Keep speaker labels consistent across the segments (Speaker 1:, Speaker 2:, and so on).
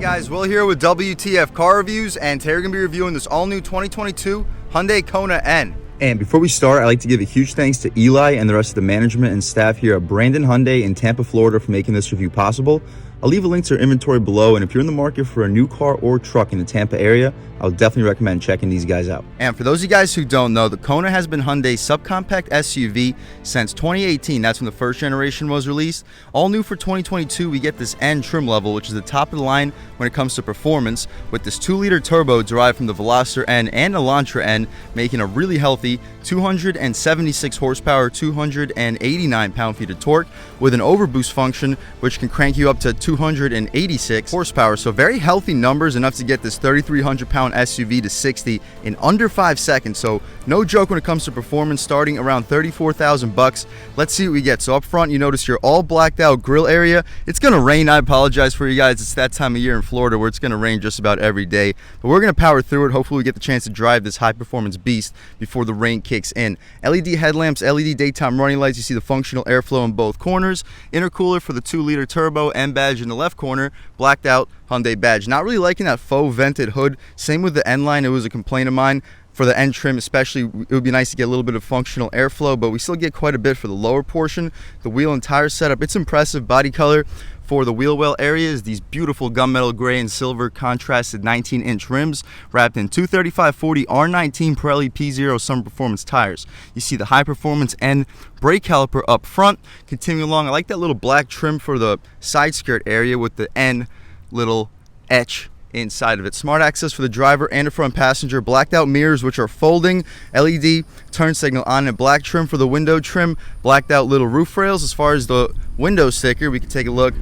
Speaker 1: Guys, Will here with W.T.F car reviews, and today we're going to be reviewing this all-new 2022 Hyundai Kona N.
Speaker 2: And before we start, I'd like to give a huge thanks to Eli and the rest of the management and staff here at Brandon Hyundai in Tampa, Florida for making this review possible. I'll leave a link to their inventory below, and if you're in the market for a new car or truck in the Tampa area, I would definitely recommend checking these guys out.
Speaker 1: And for those of you guys who don't know, the Kona has been Hyundai's subcompact SUV since 2018. That's when the first generation was released. All new for 2022, we get this N trim level, which is the top of the line when it comes to performance, with this 2-liter turbo derived from the Veloster N and Elantra N, making a really healthy 276 horsepower, 289 pound-feet of torque, with an overboost function, which can crank you up to 286 horsepower. So very healthy numbers, enough to get this 3,300 pound SUV to 60 in under 5 seconds. So no joke when it comes to performance, starting around 34,000 bucks. Let's see what we get. So up front, you notice your all blacked out grill area. It's gonna rain. I apologize for you guys. It's that time of year in Florida where it's gonna rain just about every day, but we're gonna power through it. Hopefully we get the chance to drive this high performance beast before the rain kicks in. LED headlamps, LED daytime running lights. You see the functional airflow in both corners. Intercooler for the 2-liter turbo, M badge in the left corner, blacked out Hyundai badge. Not really liking that faux vented hood. Same with the N line. It was a complaint of mine. For the N trim especially, it would be nice to get a little bit of functional airflow, but we still get quite a bit for the lower portion. The wheel and tire setup, it's impressive. Body color for the wheel well areas, these beautiful gunmetal gray and silver contrasted 19-inch rims wrapped in 235/40 R19 Pirelli P0 Summer Performance tires. You see the high performance N brake caliper up front. Continuing along, I like that little black trim for the side skirt area with the N little etch inside of it. Smart access for the driver and the front passenger. Blacked out mirrors, which are folding. LED turn signal on, and black trim for the window trim. Blacked out little roof rails. As far as the window sticker, we can take a look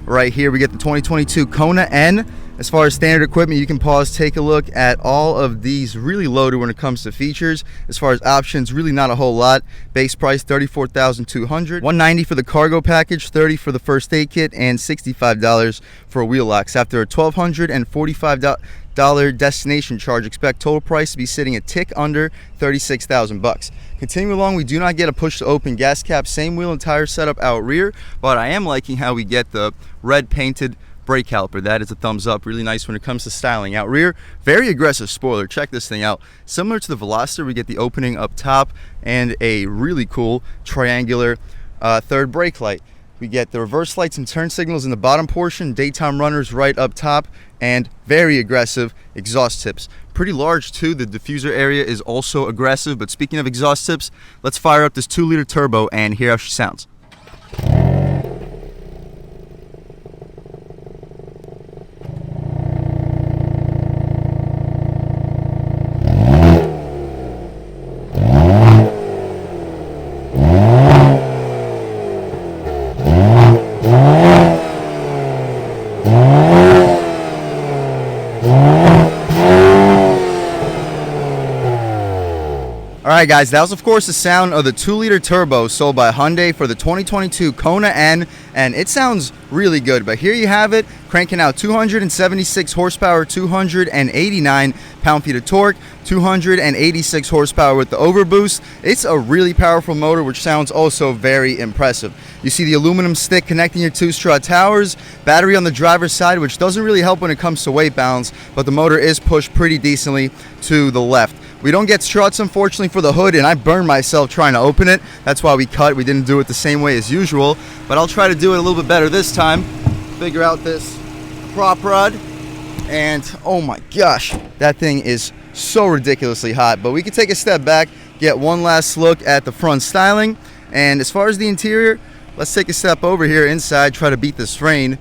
Speaker 1: right here. We get the 2022 Kona N. As far as standard equipment, you can pause, take a look at all of these, really loaded when it comes to features. As far as options, really not a whole lot. Base price $34,200, $190 for the cargo package, $30 for the first aid kit, and $65 for wheel locks. After a $1,245 destination charge, expect total price to be sitting a tick under 36,000 bucks. Continuing along, we do not get a push to open gas cap. Same wheel and tire setup out rear, but I am liking how we get the red painted brake caliper. That is a thumbs up. Really nice when it comes to styling. Out rear, very aggressive spoiler. Check this thing out. Similar to the Veloster, we get the opening up top and a really cool triangular third brake light. We get the reverse lights and turn signals in the bottom portion, daytime runners right up top, and very aggressive exhaust tips. Pretty large too. The diffuser area is also aggressive. But speaking of exhaust tips, let's fire up this 2-liter turbo and hear how she sounds. Alright guys, that was of course the sound of the 2-liter turbo sold by Hyundai for the 2022 Kona N, and it sounds really good. But here you have it, cranking out 276 horsepower, 289 pound-feet of torque, 286 horsepower with the overboost. It's a really powerful motor, which sounds also very impressive. You see the aluminum stick connecting your 2-straw towers, battery on the driver's side, which doesn't really help when it comes to weight balance, but the motor is pushed pretty decently to the left. We don't get struts, unfortunately, for the hood, and I burned myself trying to open it. That's why we cut. We didn't do it the same way as usual, but I'll try to do it a little bit better this time. Figure out this prop rod, and oh my gosh, that thing is so ridiculously hot. But we can take a step back, get one last look at the front styling, and as far as the interior, let's take a step over here inside, try to beat this rain,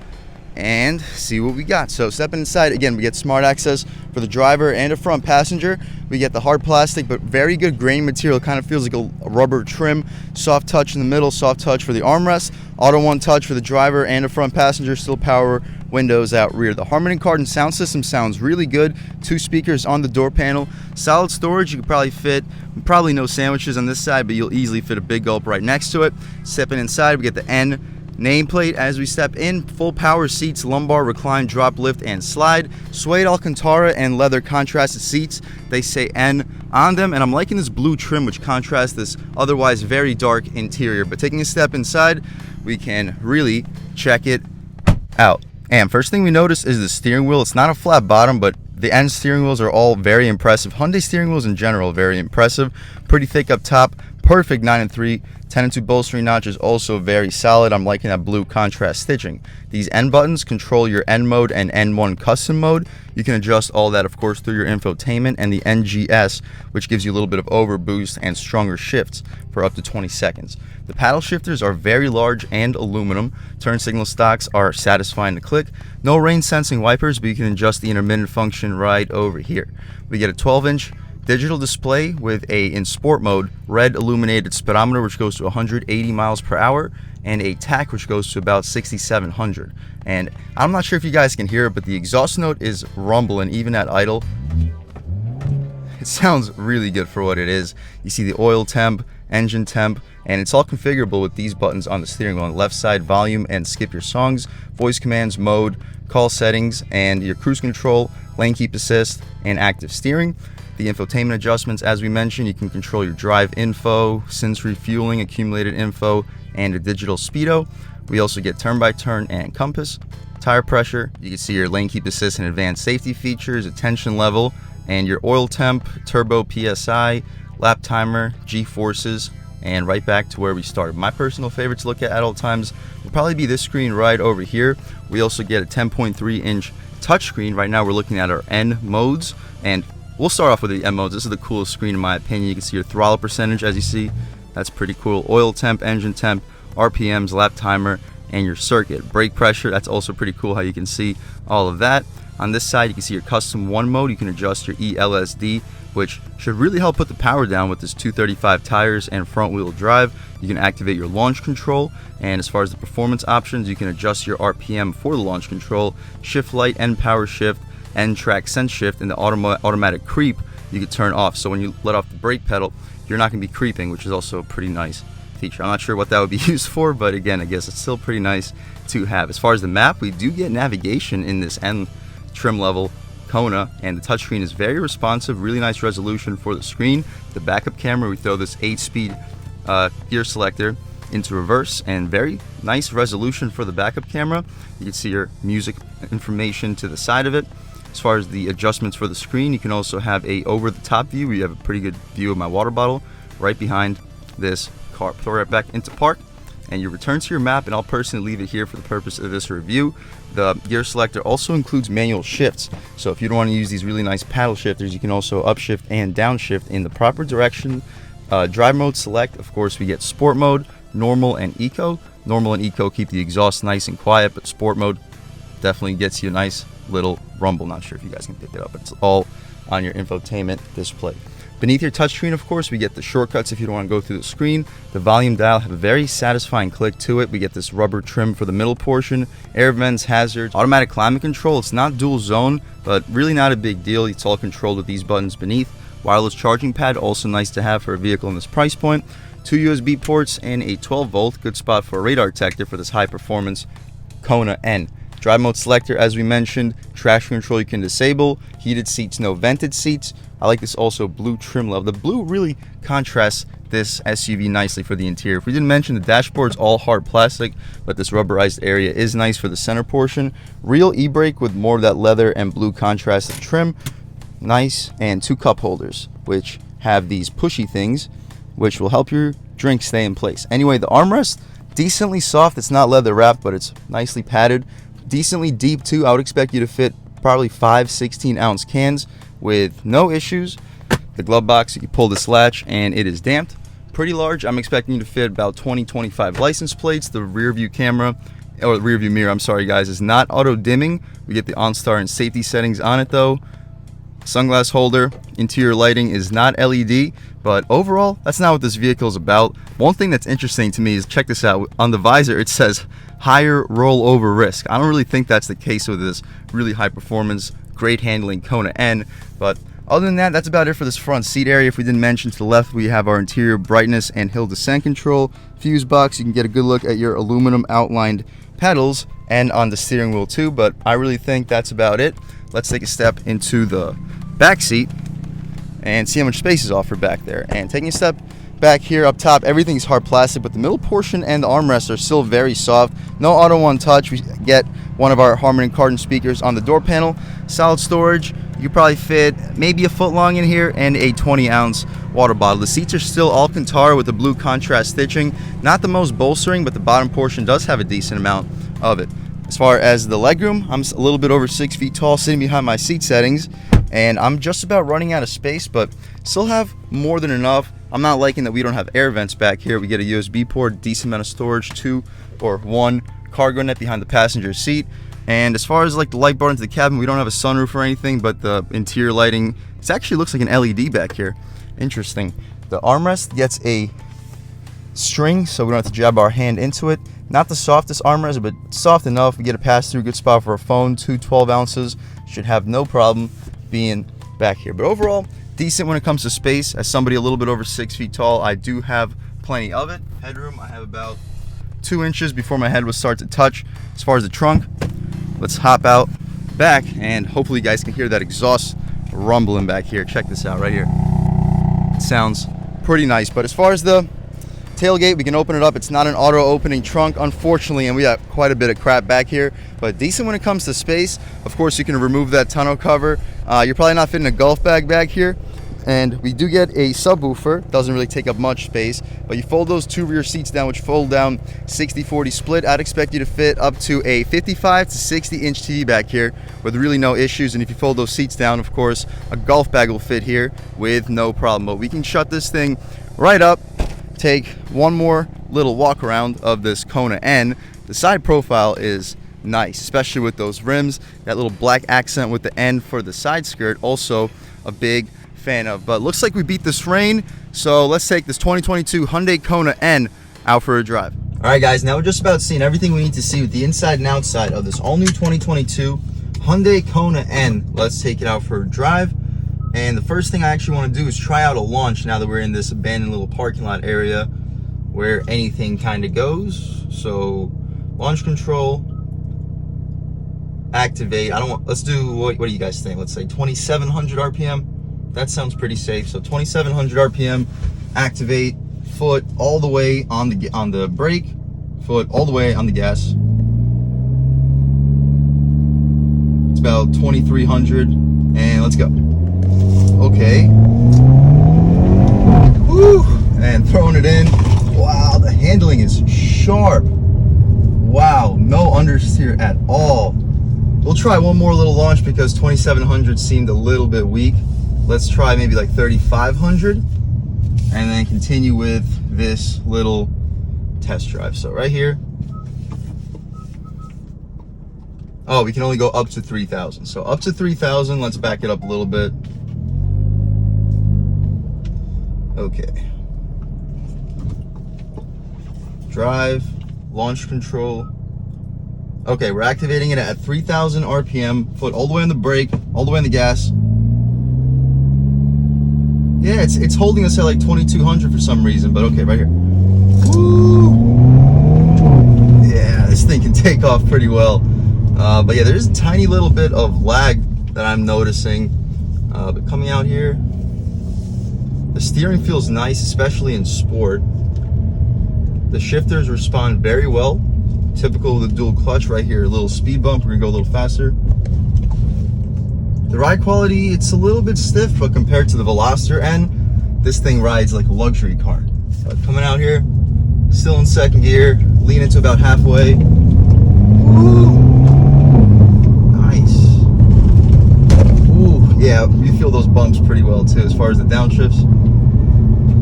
Speaker 1: and see what we got. So stepping inside, again, we get smart access for the driver and a front passenger. We get the hard plastic but very good grain material. Kind of feels like a rubber trim. Soft touch in the middle, soft touch for the armrest. Auto one touch for the driver and a front passenger. Still power windows out rear. The Harman Kardon sound system sounds really good. 2 speakers on the door panel. Solid storage. You could probably fit, probably no sandwiches on this side, but you'll easily fit a big gulp right next to it. Stepping inside, we get the N nameplate as we step in. Full power seats, lumbar recline, drop, lift, and slide. Suede Alcantara and leather contrasted seats. They say N on them, and I'm liking this blue trim, which contrasts this otherwise very dark interior. But taking a step inside, we can really check it out. And first thing we notice is the steering wheel. It's not a flat bottom, but the end steering wheels are all very impressive. Hyundai steering wheels in general, very impressive. Pretty thick up top, perfect 9-3. 10-2 bolstering notch is also very solid. I'm liking that blue contrast stitching. These N buttons control your N mode and N1 custom mode. You can adjust all that, of course, through your infotainment, and the NGS, which gives you a little bit of overboost and stronger shifts for up to 20 seconds. The paddle shifters are very large and aluminum. Turn signal stocks are satisfying to click. No rain sensing wipers, but you can adjust the intermittent function right over here. We get a 12-inch digital display with in sport mode, red illuminated speedometer, which goes to 180 miles per hour, and a tach, which goes to about 6,700. And I'm not sure if you guys can hear it, but the exhaust note is rumbling even at idle. It sounds really good for what it is. You see the oil temp, engine temp, and it's all configurable with these buttons on the steering wheel. On the left side, volume and skip your songs, voice commands, mode, call settings, and your cruise control, lane keep assist, and active steering. The infotainment adjustments, as we mentioned, you can control your drive info, since refueling, accumulated info, and a digital speedo. We also get turn-by-turn and compass. Tire pressure, you can see your lane keep assist and advanced safety features, attention level, and your oil temp, turbo PSI, lap timer, G-forces, and right back to where we started. My personal favorite to look at all times will probably be this screen right over here. We also get a 10.3-inch touchscreen. Right now we're looking at our N modes, and we'll start off with the M modes. This is the coolest screen in my opinion. You can see your throttle percentage, as you see. That's pretty cool. Oil temp, engine temp, RPMs, lap timer, and your circuit. Brake pressure, that's also pretty cool how you can see all of that. On this side, you can see your custom 1 mode. You can adjust your ELSD, which should really help put the power down with this 235 tires and front wheel drive. You can activate your launch control, and as far as the performance options, you can adjust your RPM for the launch control, shift light and power shift, and track sense shift, and the automatic creep you can turn off. So when you let off the brake pedal, you're not going to be creeping, which is also a pretty nice feature. I'm not sure what that would be used for, but again, I guess it's still pretty nice to have. As far as the map, we do get navigation in this N trim level Kona, and the touchscreen is very responsive, really nice resolution for the screen. The backup camera, we throw this 8-speed gear selector into reverse, and very nice resolution for the backup camera. You can see your music information to the side of it. As far as the adjustments for the screen, you can also have a over-the-top view where you have a pretty good view of my water bottle right behind this car. Throw it right back into park, and you return to your map, and I'll personally leave it here for the purpose of this review. The gear selector also includes manual shifts, so if you don't want to use these really nice paddle shifters, you can also upshift and downshift in the proper direction. Drive mode select, of course, we get sport mode, normal, and eco. Normal and eco keep the exhaust nice and quiet, but sport mode definitely gets you a nice little rumble. Not sure if you guys can pick it up, but it's all on your infotainment display. Beneath your touchscreen, of course, we get the shortcuts if you don't want to go through the screen. The volume dial have a very satisfying click to it. We get this rubber trim for the middle portion, air vents, hazards, automatic climate control. It's not dual zone, but really not a big deal. It's all controlled with these buttons beneath. Wireless charging pad, also nice to have for a vehicle in this price point. 2 USB ports and a 12-volt, good spot for a radar detector for this high-performance Kona N. Drive mode selector, as we mentioned, traction control you can disable, heated seats, no vented seats. I like this also blue trim level. The blue really contrasts this SUV nicely for the interior. If we didn't mention, the dashboard's all hard plastic, but this rubberized area is nice for the center portion. Real e-brake with more of that leather and blue contrasted trim. Nice, and 2 cup holders, which have these pushy things, which will help your drink stay in place. Anyway, the armrest, decently soft. It's not leather wrapped, but it's nicely padded. Decently deep too. I would expect you to fit probably 5 16-ounce cans with no issues. The glove box, you pull this latch and it is damped. Pretty large. I'm expecting you to fit about 20-25 license plates. The rear view camera, or the rear view mirror, I'm sorry guys, is not auto dimming. We get the OnStar and safety settings on it though. Sunglass holder, interior lighting is not LED, but overall, that's not what this vehicle is about. One thing that's interesting to me is, check this out, on the visor it says higher rollover risk. I don't really think that's the case with this really high performance, great handling Kona N, but other than that, that's about it for this front seat area. If we didn't mention, to the left we have our interior brightness and hill descent control, fuse box. You can get a good look at your aluminum outlined pedals and on the steering wheel too, but I really think that's about it. Let's take a step into the back seat and see how much space is offered back there. And taking a step back here up top, everything's hard plastic, but the middle portion and the armrests are still very soft. No auto one touch. We get one of our Harman & Kardon speakers on the door panel. Solid storage. You could probably fit maybe a foot long in here, and a 20-ounce water bottle. The seats are still Alcantara with the blue contrast stitching. Not the most bolstering, but the bottom portion does have a decent amount of it. As far as the legroom, I'm a little bit over 6 feet tall sitting behind my seat settings, and I'm just about running out of space, but still have more than enough. I'm not liking that we don't have air vents back here. We get a USB port, decent amount of storage, 2 or 1 cargo net behind the passenger seat. And as far as like the light bar into the cabin, we don't have a sunroof or anything, but the interior lighting, it actually looks like an LED back here. Interesting. The armrest gets a string, so we don't have to jab our hand into it. Not the softest armrest, but soft enough. We get a pass-through, good spot for a phone. 2 12 ounces. Should have no problem being back here. But overall, decent when it comes to space. As somebody a little bit over 6 feet tall, I do have plenty of it. Headroom, I have about 2 inches before my head would start to touch. As far as the trunk, let's hop out back, and hopefully you guys can hear that exhaust rumbling back here. Check this out right here. It sounds pretty nice. But as far as the tailgate, we can open it up. It's not an auto opening trunk, unfortunately, and we got quite a bit of crap back here, but decent when it comes to space. Of course, you can remove that tonneau cover. You're probably not fitting a golf bag back here. And we do get a subwoofer. Doesn't really take up much space, but you fold those 2 rear seats down, which fold down 60-40 split. I'd expect you to fit up to a 55 to 60 inch TV back here with really no issues. And if you fold those seats down, of course, a golf bag will fit here with no problem. But we can shut this thing right up, take one more little walk around of this Kona N. The side profile is nice, especially with those rims. That little black accent with the N for the side skirt, also a big fan of. But looks like we beat this rain, so let's take this 2022 Hyundai Kona N out for a drive.
Speaker 2: All right, guys, now we're just about seeing everything we need to see with the inside and outside of this all-new 2022 Hyundai Kona N. Let's take it out for a drive. And the first thing I actually want to do is try out a launch now that we're in this abandoned little parking lot area where anything kind of goes. So launch control, activate. Let's do, what do you guys think? Let's say 2,700 RPM. That sounds pretty safe. So 2,700 RPM, activate, foot all the way on the brake, foot all the way on the gas. It's about 2,300, and let's go. Okay. Woo! And throwing it in. Wow, the handling is sharp. Wow, no understeer at all. We'll try one more little launch because 2,700 seemed a little bit weak. Let's try maybe like 3,500 and then continue with this little test drive. So right here. Oh, we can only go up to 3,000. So up to 3,000, let's back it up a little bit. Okay. Drive, launch control. Okay, we're activating it at 3,000 RPM, foot all the way on the brake, all the way on the gas. Yeah, it's holding us at like 2,200 for some reason, but okay, right here. Woo! Yeah, this thing can take off pretty well. But yeah, there's a tiny little bit of lag that I'm noticing. But coming out here, the steering feels nice, especially in sport. The shifters respond very well. Typical of the dual clutch right here, a little speed bump, we're gonna go a little faster. The ride quality, it's a little bit stiff, but compared to the Veloster N, this thing rides like a luxury car. But coming out here, still in second gear, lean into about halfway. Woo! Nice. Ooh, yeah, you feel those bumps pretty well too, as far as the downshifts.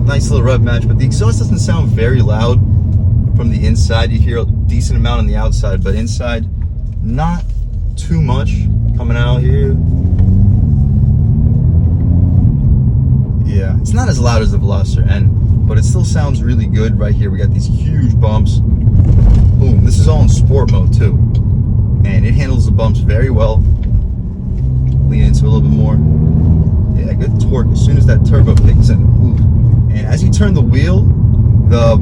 Speaker 2: Nice little rev match, but the exhaust doesn't sound very loud from the inside. You hear a decent amount on the outside, but inside, not too much. Coming out here. Yeah, it's not as loud as the Veloster N, but it still sounds really good right here. We got these huge bumps. Boom, this is all in sport mode too. And it handles the bumps very well. Lean into a little bit more. Yeah, good torque as soon as that turbo kicks in. Ooh. And as you turn the wheel, the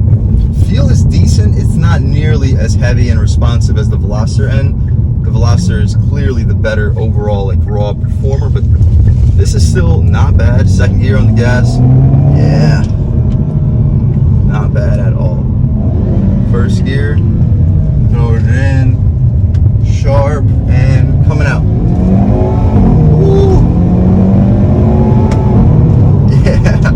Speaker 2: feel is decent. It's not nearly as heavy and responsive as the Veloster N. The Veloster is clearly the better overall like raw performer, but this is still not bad. Second gear on the gas. Yeah. Not bad at all. First gear. Throw it in.
Speaker 1: sharp and coming out. Ooh. Yeah.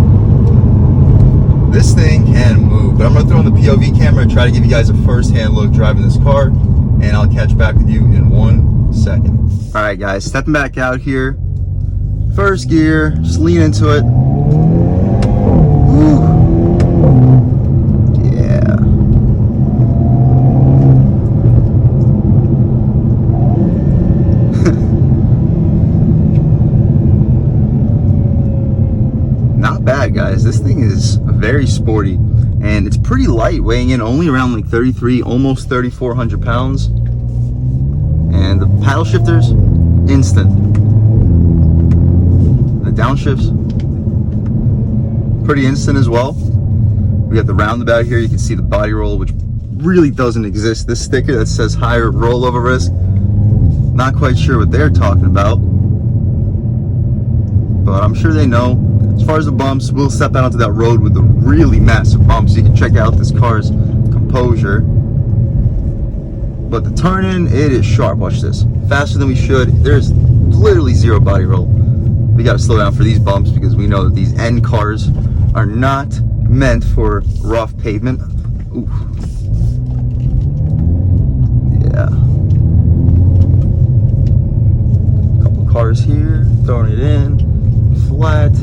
Speaker 1: This thing can move, but I'm gonna throw in the POV camera and try to give you guys a first-hand look driving this car, and I'll catch back with you in 1 second. All right, guys, stepping back out here. First gear, just lean into it. Woo. Yeah. Not bad, guys. This thing is very sporty, and it's pretty light, weighing in only around like 33, almost 3,400 pounds. And the paddle shifters, instant. The downshifts, pretty instant as well. We got the roundabout here. You can see the body roll, which really doesn't exist. This sticker that says higher rollover risk, not quite sure what they're talking about, but I'm sure they know. As far as the bumps, we'll step out onto that road with the really massive bumps. You can check out this car's composure. But the turn-in, it is sharp. Watch this. Faster than we should. There's literally zero body roll. We got to slow down for these bumps because we know that these N cars are not meant for rough pavement. Ooh. Yeah. Couple cars here, throwing it in. Flat.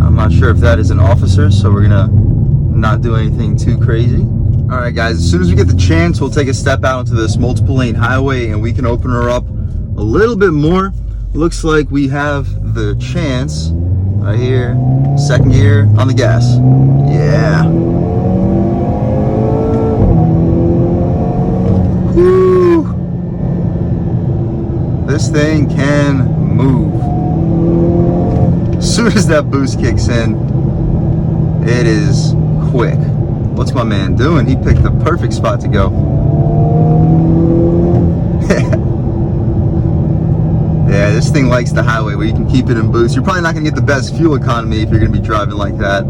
Speaker 1: I'm not sure if that is an officer, so we're gonna not do anything too crazy. All right, guys, as soon as we get the chance, we'll take a step out into this multiple lane highway and we can open her up a little bit more. Looks like we have the chance right here. Second gear on the gas. Yeah. Woo. This thing can move. As soon as that boost kicks in, it is quick. What's my man doing? He picked the perfect spot to go. Yeah, this thing likes the highway where you can keep it in boost. You're probably not going to get the best fuel economy if you're going to be driving like that,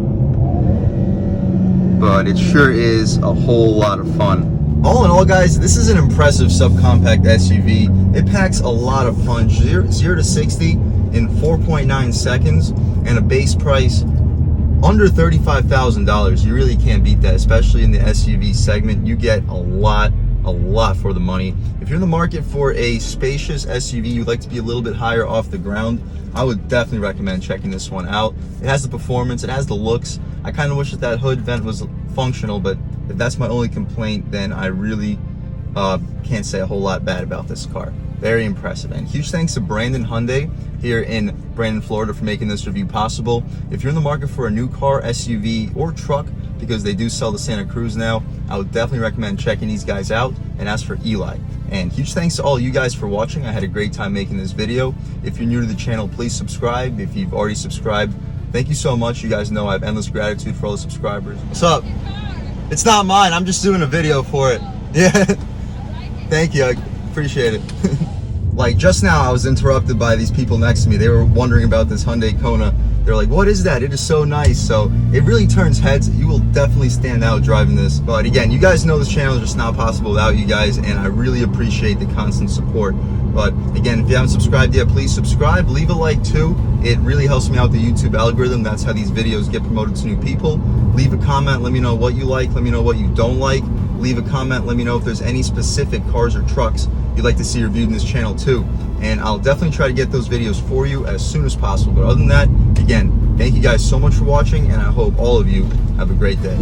Speaker 1: but it sure is a whole lot of fun. All in all, guys, this is an impressive subcompact SUV. It packs a lot of punch. 0 to 60 in 4.9 seconds, and a base price under $35,000. You really can't beat that, especially in the SUV segment. You get a lot for the money. If you're in the market for a spacious SUV, you'd like to be a little bit higher off the ground, I would definitely recommend checking this one out. It has the performance, it has the looks. I kind of wish that hood vent was functional, but if that's my only complaint, then I really can't say a whole lot bad about this car. Very impressive. And huge thanks to Brandon Hyundai here in Brandon, Florida for making this review possible. If you're in the market for a new car, SUV, or truck, because they do sell the Santa Cruz now, I would definitely recommend checking these guys out. And as for Eli, and huge thanks to all you guys for watching. I had a great time making this video. If you're new to the channel, please subscribe. If you've already subscribed, thank you so much. You guys know I have endless gratitude for all the subscribers. What's up? It's not mine. I'm just doing a video for it. Yeah. Thank you. I appreciate it. Like just now, I was interrupted by these people next to me. They were wondering about this Hyundai Kona. They're like, what is that? It is so nice. So it really turns heads. You will definitely stand out driving this. But again, you guys know this channel is just not possible without you guys, and I really appreciate the constant support. But again, if you haven't subscribed yet, please subscribe. Leave a like too. It really helps me out the YouTube algorithm. That's how these videos get promoted to new people. Leave a comment. Let me know what you like. Let me know what you don't like. Leave a comment. Let me know if there's any specific cars or trucks you'd like to see reviewed in this channel too. And I'll definitely try to get those videos for you as soon as possible. But other than that, again, thank you guys so much for watching, and I hope all of you have a great day.